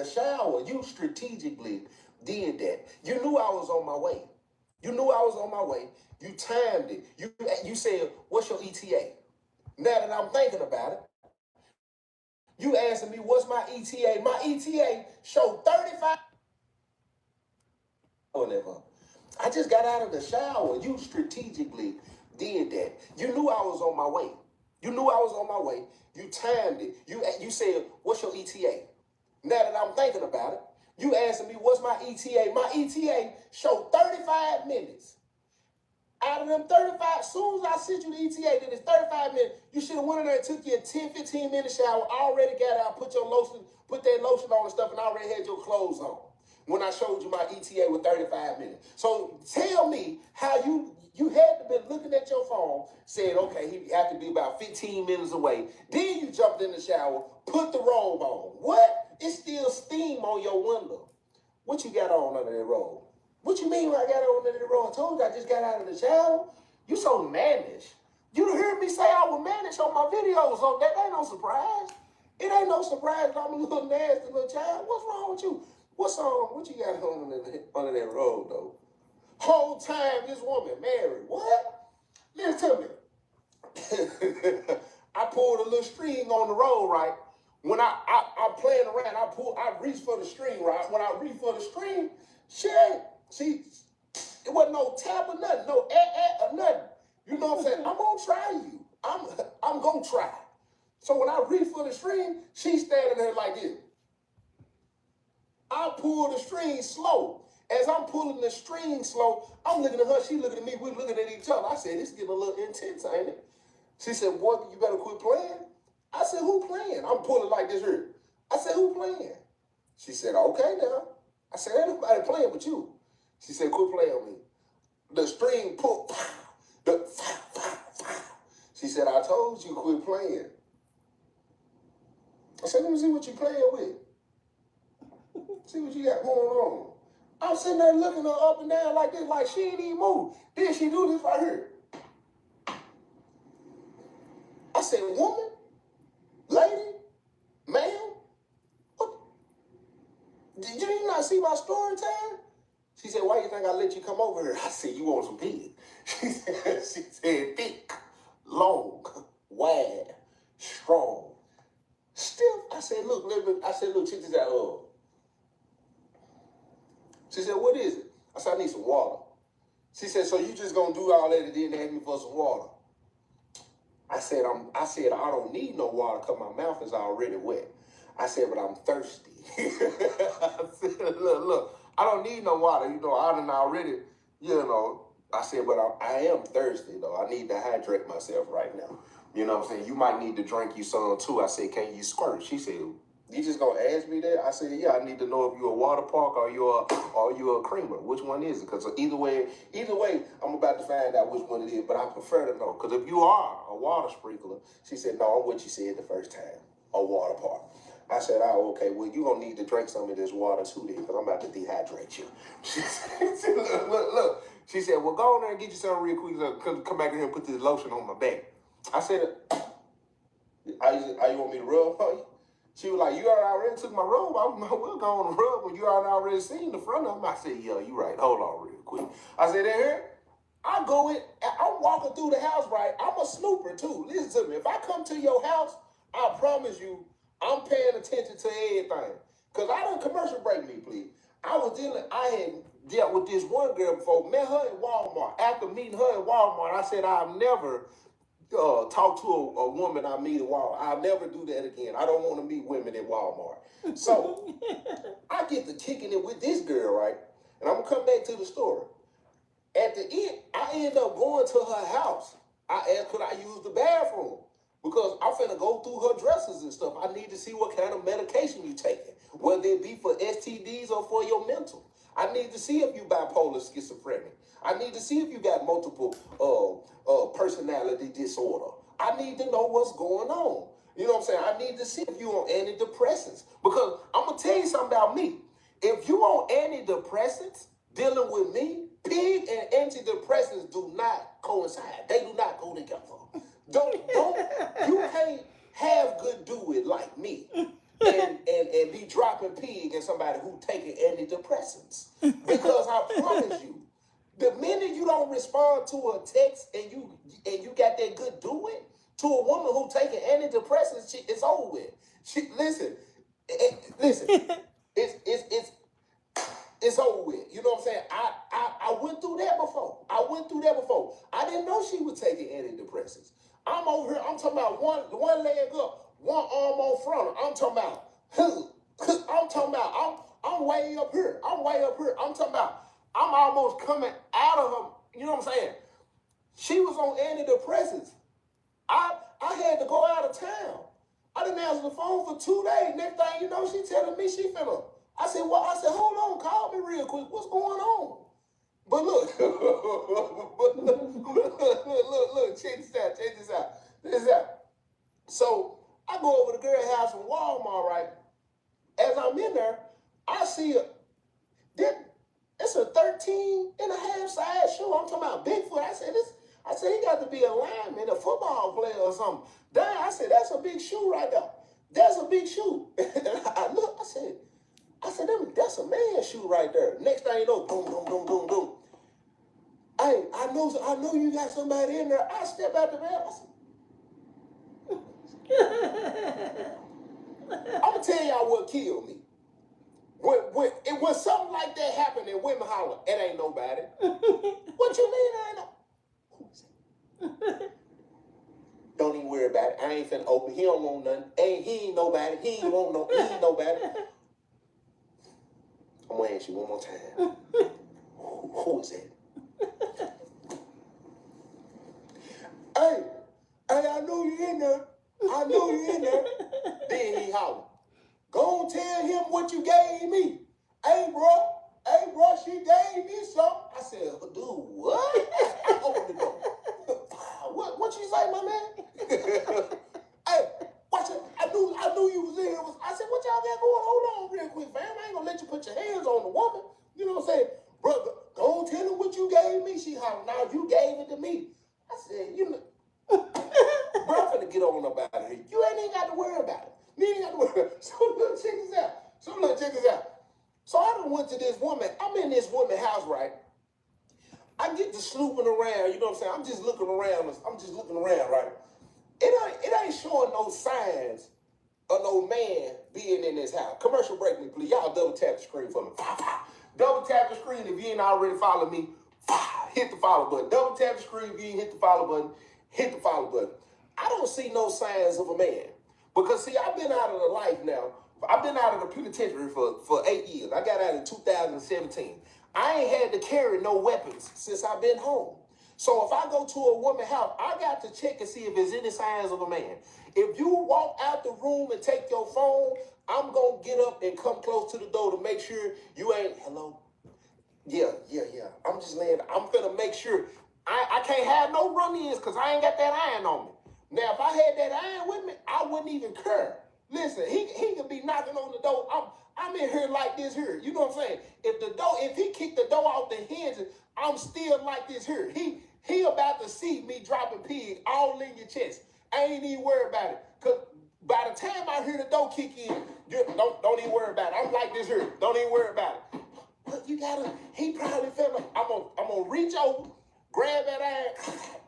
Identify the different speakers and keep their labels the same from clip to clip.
Speaker 1: shower. You strategically did that. You knew I was on my way. You knew I was on my way. You timed it. You said, what's your ETA? Now that I'm thinking about it, you asking me what's my ETA. My ETA showed 35. I just got out of the shower. You strategically did that. You knew I was on my way. You knew I was on my way. You timed it. You said, what's your ETA? Now that I'm thinking about it, you asking me what's my ETA. My ETA showed 35 minutes. Out of them 35, as soon as I sent you the ETA, that it's 35 minutes, you should have went in there and took your 10, 15 minute shower, already got out, put that lotion on and stuff, and already had your clothes on when I showed you my ETA with 35 minutes. So tell me how you had to be looking at your phone, said, okay, he had to be about 15 minutes away. Then you jumped in the shower, put the robe on. What? It's still steam on your window. What you got on under that robe? What you mean when I got on under the robe? I told you I just got out of the shower. You so mannish. You heard me say I was mannish on my videos, so that ain't no surprise. It ain't no surprise that I'm a little nasty little child. What's wrong with you? What you got on under that robe, though? Whole time this woman married. What? Listen to me. I pulled a little string on the road, right? When I'm playing around, I reach for the string, right? When I reach for the string, it wasn't no tap or nothing, no or nothing. You know what I'm saying? I'm gonna try you. I'm gonna try. So when I reach for the string, she's standing there like this. I pull the string slow. As I'm pulling the string slow, I'm looking at her, she looking at me, we're looking at each other. I said, this is getting a little intense, ain't it? She said, boy, you better quit playing. I said, who playing? I'm pulling like this here. I said, who playing? She said, okay now. I said, ain't nobody playing but you. She said, quit playing with me. The string pulled, She said, I told you quit playing. I said, let me see what you playing with. See what you got going on. I'm sitting there looking her up and down like this, like she ain't even move. Then she do this right here. I said, woman, lady, ma'am, what? Did you not see my story time? She said, why you think I let you come over here? I said, you want some pig? She said, thick, long, wide, strong, stiff. I said, look, check this out. She said, what is it? I said, I need some water. She said, so you just gonna do all that and then ask me for some water? I said, I don't need no water because my mouth is already wet. I said, but I'm thirsty. I said, look, I don't need no water. I done already, I said, but I am thirsty, though. I need to hydrate myself right now. You know what I'm saying? You might need to drink you some, too. I said, can you squirt? She said, you just gonna ask me that? I said, yeah, I need to know if you're a water park or you're a creamer. Which one is it? Because either way, I'm about to find out which one it is, but I prefer to know. Because if you are a water sprinkler, she said, no, I'm what you said the first time, a water park. I said, oh, okay, well, you're gonna need to drink some of this water too then, because I'm about to dehydrate you. She said, look. She said, well, go on there and get you something real quick. Come back in here and put this lotion on my back. I said, you want me to rub on you? She was like, you already took my robe. We'll go on the rub when you already seen the front of them. I said, yeah, you right. Hold on real quick. I said, here, I'm walking through the house, right? I'm a snooper, too. Listen to me. If I come to your house, I promise you, I'm paying attention to everything. Because I done commercial break me, please. I had dealt with this one girl before, met her at Walmart. After meeting her at Walmart, I said, I've never talk to a woman I meet at Walmart. I'll never do that again. I don't want to meet women at Walmart. So I get to kicking it with this girl, right? And I'm going to come back to the story. At the end, I end up going to her house. I asked, could I use the bathroom? Because I'm finna go through her dresses and stuff. I need to see what kind of medication you taking, whether it be for STDs or for your mental. I need to see if you bipolar schizophrenic. I need to see if you got multiple personality disorder. I need to know what's going on. You know what I'm saying? I need to see if you on antidepressants. Because I'm going to tell you something about me. If you on antidepressants dealing with me, pig and antidepressants do not coincide. They do not go together. You can't have good do it like me. and be dropping pig in somebody who taking antidepressants. Because I promise you, the minute you don't respond to a text and you got that good do it to a woman who taking antidepressants, it's over with. Listen, it's over with. You know what I'm saying? I went through that before. I didn't know she was taking antidepressants. I'm over here. I'm talking about one leg up, one arm on front. I'm talking about. I'm way up here. I'm talking about. I'm almost coming out of her. You know what I'm saying? She was on antidepressants. I had to go out of town. I didn't answer the phone for 2 days. Next thing you know, she telling me she finna. I said, hold on, call me real quick. What's going on? But look, check this out. So I go over to the girl house in Walmart, right? As I'm in there, I see it's a 13 and a half size shoe. I'm talking about Bigfoot. I said, he got to be a lineman, a football player or something. Damn, I said, that's a big shoe right there. That's a big shoe. And I look, I said, that's a man's shoe right there. Next thing you know, boom, boom, boom, boom, boom. Hey, I know you got somebody in there. I step out the bed. I'm going to tell y'all what killed me. When something like that happened and women holler, it ain't nobody. What you mean it ain't no? Who is it? Don't even worry about it. I ain't finna open. He don't want nothing. He ain't nobody. He ain't nobody. I'm gonna ask you one more time. Who is it? Hey, I know you in there. Then he holler. Go and tell him what you gave me. Hey, bro, she gave me something. I said, dude, what? I opened the door. What you say, my man? Hey, watch it. I knew you was in here. I said, what y'all got going? Hold on real quick, fam. I ain't gonna let you put your hands on the woman. You know what I'm saying? Brother, go and tell him what you gave me. She hollered, now you gave it to me. I said, you know, bro, I'm finna get on up out of here. You ain't even got to worry about it. You ain't got to worry about it. So look, check this out. So I done went to this woman. I'm in this woman's house, right? I get to slooping around, you know what I'm saying? I'm just looking around, right? It ain't showing no signs of no man being in this house. Commercial break me, please. Y'all double tap the screen for me. Double tap the screen if you ain't already followed me. Hit the follow button. Double tap the screen if you ain't hit the follow button. Hit the follow button. I don't see no signs of a man. Because, see, I've been out of the life now. I've been out of the penitentiary for 8 years. I got out in 2017. I ain't had to carry no weapons since I've been home. So if I go to a woman's house, I got to check and see if there's any signs of a man. If you walk out the room and take your phone, I'm going to get up and come close to the door to make sure you ain't, hello? Yeah. I'm just laying, I'm finna make sure. I can't have no run-ins because I ain't got that iron on me. Now, if I had that iron with me, I wouldn't even care. Listen, he could be knocking on the door. I'm in here like this here. You know what I'm saying? If he kicked the door off the hinges, I'm still like this here. He about to see me dropping pig all in your chest. I ain't even worried about it. Cause by the time I hear the door kick in, don't even worry about it. I'm like this here. Don't even worry about it. But he probably felt like I'm gonna reach over, grab that iron,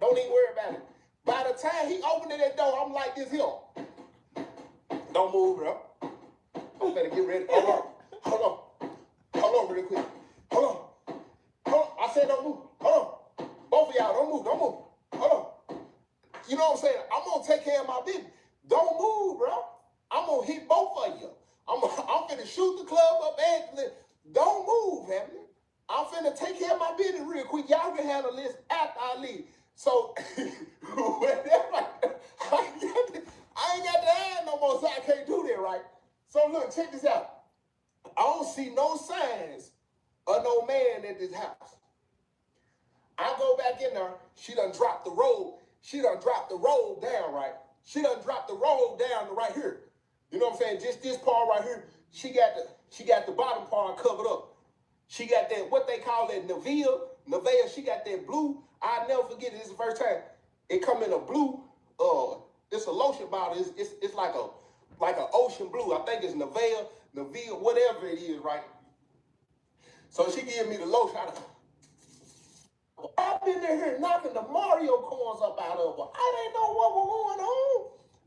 Speaker 1: don't even worry about it. By the time he opened that door, I'm like this here. Don't move, bro. I'm gonna get ready. Hold on real quick. Hold on. I said don't move. Hold on. Both of y'all, don't move. Hold on. You know what I'm saying? I'm gonna take care of my business. Don't move, bro. I'm gonna hit both of you. I'm finna shoot the club up and don't move, Hamlin. I'm finna take care of my business real quick. Y'all can handle this after I leave. So, I ain't got the hand no more, so I can't do that, right? So, look, check this out. I don't see no signs of no man in this house. I go back in there. She done dropped the robe. She done dropped the robe down, right? She done dropped the robe down to right here. You know what I'm saying? Just this part right here. She got the bottom part covered up. She got that, what they call that Nivea. She got that blue. I'll never forget it. This is the first time. It come in a blue, it's a lotion bottle. It's like like an ocean blue. I think it's Neville, whatever it is, right? So she gave me the lotion. I've been there here knocking the Mario coins up out of her. I didn't know